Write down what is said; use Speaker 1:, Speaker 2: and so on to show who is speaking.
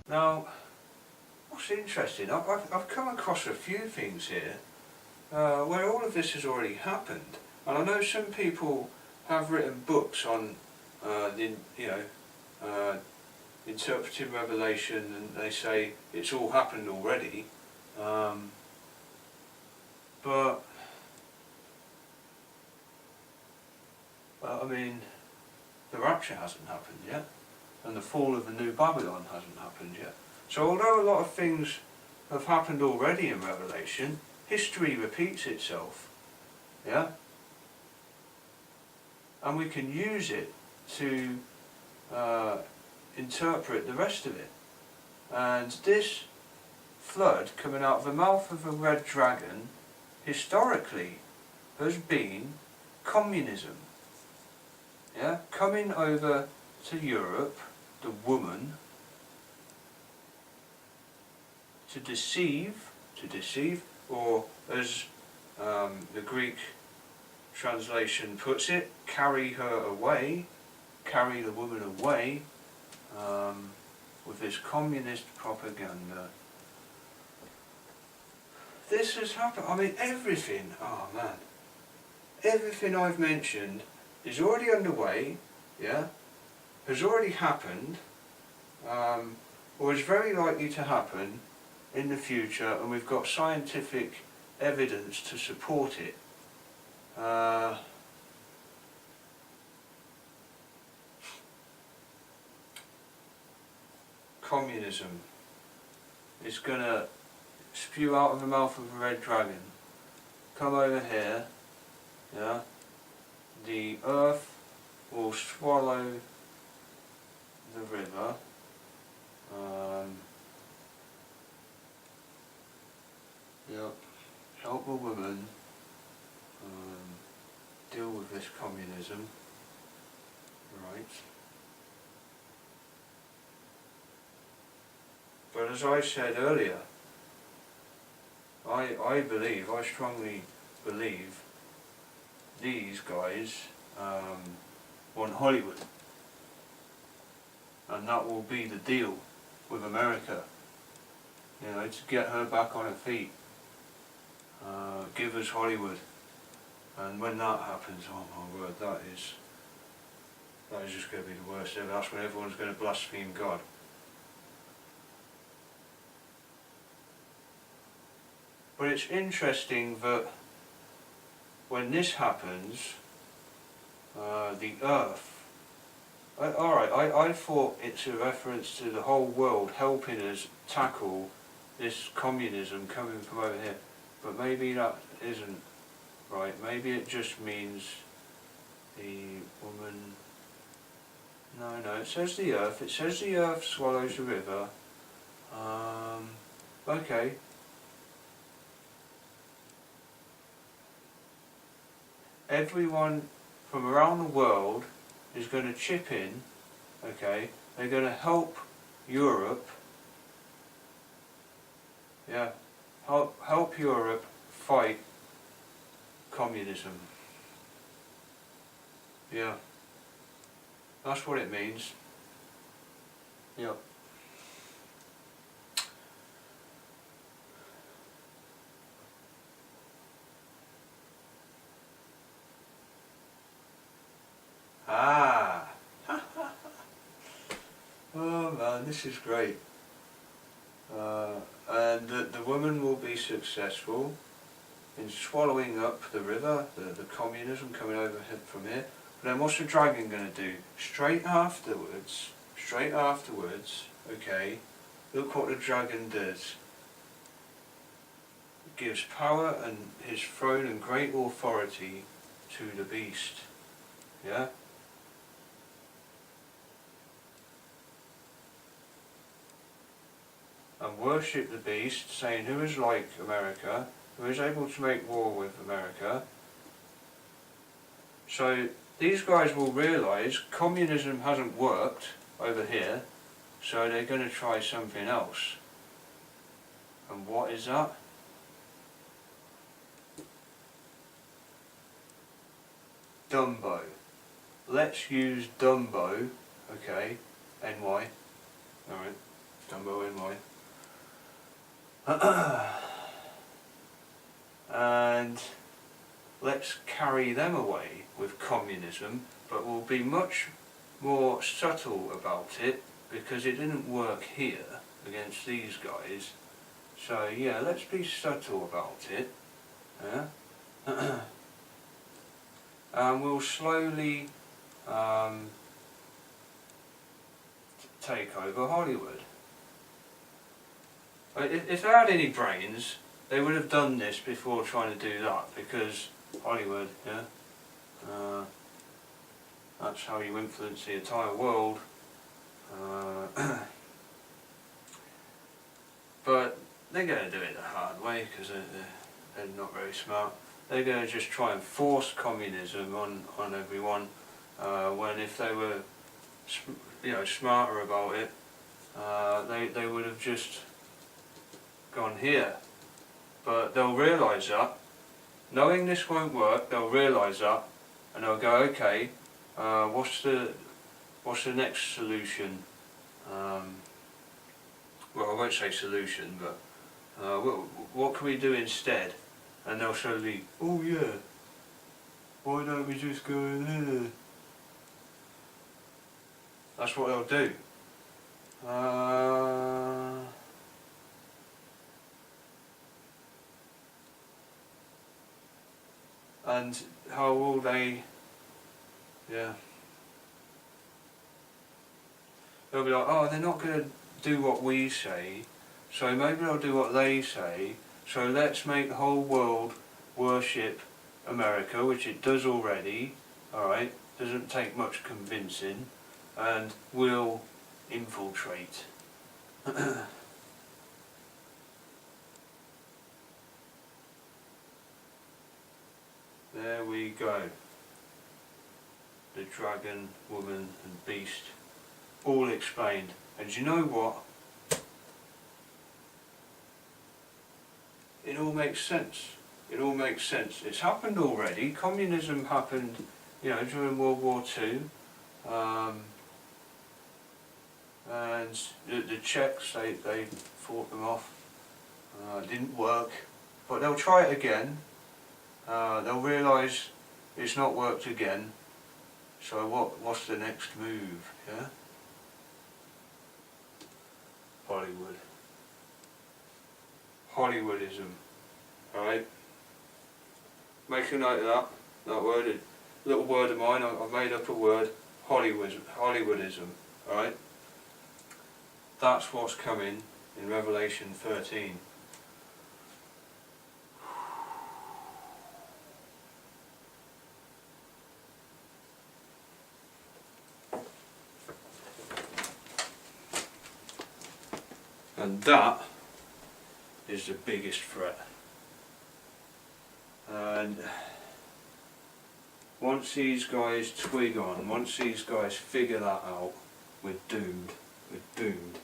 Speaker 1: Now, what's interesting, I've come across a few things here where all of this has already happened, and I know some people have written books on interpreting Revelation, and they say it's all happened already, but I mean, the rapture hasn't happened yet, and the fall of the New Babylon hasn't happened yet. So although a lot of things have happened already in Revelation, history repeats itself, yeah? And we can use it to interpret the rest of it. And this flood coming out of the mouth of a red dragon historically has been communism. Yeah, coming over to Europe, the woman, to deceive, or as the Greek translation puts it, carry her away, carry the woman away, with this communist propaganda. This has happened. I mean, everything, oh man, everything I've mentioned is already underway, yeah, has already happened, or is very likely to happen in the future, and we've got scientific evidence to support it. Communism is going to spew out of the mouth of a red dragon. Come over here, yeah. The earth will swallow the river. Yep. Help a woman deal with this communism. Right. But as I said earlier, I strongly believe these guys want Hollywood, and that will be the deal with America, you know, to get her back on her feet. Give us Hollywood, and when that happens, oh my word, that is just going to be the worst ever. That's when everyone's going to blaspheme God. But it's interesting that when this happens, the earth, alright, I thought it's a reference to the whole world helping us tackle this communism coming from over here, but maybe that isn't right. Maybe it just means the woman, no, it says the earth swallows the river, okay. Everyone from around the world is going to chip in, okay, they're going to help Europe, yeah, help Europe fight communism. Yeah, that's what it means. Yeah. Ah! Oh man, this is great. And the woman will be successful in swallowing up the river, the communism coming over from here. But then what's the dragon going to do? Straight afterwards, okay, look what the dragon does. It gives power and his throne and great authority to the beast. Yeah? And worship the beast, saying who is like America, who is able to make war with America. So these guys will realise communism hasn't worked over here, so they're going to try something else. And what is that? Dumbo. Let's use Dumbo, okay, NY, alright. Dumbo NY. And let's carry them away with communism, but we'll be much more subtle about it because it didn't work here against these guys. So yeah, let's be subtle about it. Yeah? And we'll slowly take over Hollywood. If they had any brains, they would have done this before trying to do that, because Hollywood, yeah, that's how you influence the entire world. But they're going to do it the hard way because they're not very smart. They're going to just try and force communism on everyone, when if they were smarter about it, they would have just gone here. But they'll realise that, knowing this won't work, they'll realise that, and they'll go, okay, what's the next solution? Well, I won't say solution, but what can we do instead? And they'll slowly, oh yeah, why don't we just go in here? That's what they'll do. And how will they, yeah, they'll be like, oh, they're not going to do what we say, so maybe they'll do what they say, so let's make the whole world worship America, which it does already, alright, doesn't take much convincing, and we'll infiltrate. There we go. The dragon, woman and beast, all explained. And you know what? It all makes sense. It all makes sense. It's happened already. Communism happened, during World War II. And the Czechs, they fought them off. It didn't work. But they'll try it again. They'll realise it's not worked again. So what's the next move? Yeah? Hollywood. Hollywoodism. Alright? Make a note of that word, a little word of mine, I've made up a word. Hollywoodism. Alright? That's what's coming in Revelation 13. And that is the biggest threat. And once these guys twig on, once these guys figure that out, we're doomed. We're doomed.